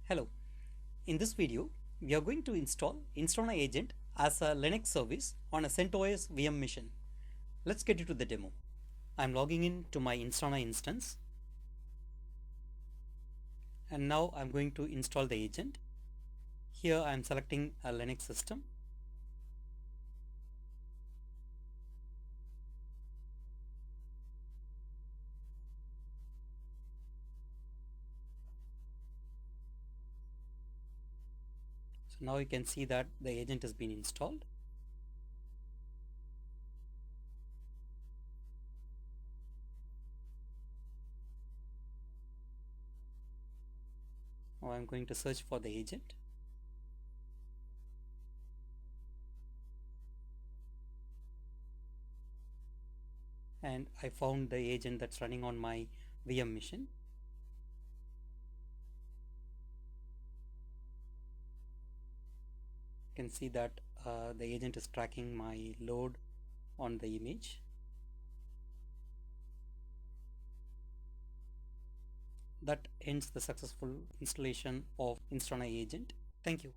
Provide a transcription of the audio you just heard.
Hello, in this video we are going to install Instana agent as a Linux service on a CentOS VM machine. Let's get into the demo. I'm logging in to my Instana instance and now I'm going to install the agent. Here I'm selecting a Linux system. So now you can see that the agent has been installed. Now I'm going to search for the agent. And I found the agent that's running on my VM machine. You can see that the agent is tracking my load on the image. That ends the successful installation of Instana agent. Thank you.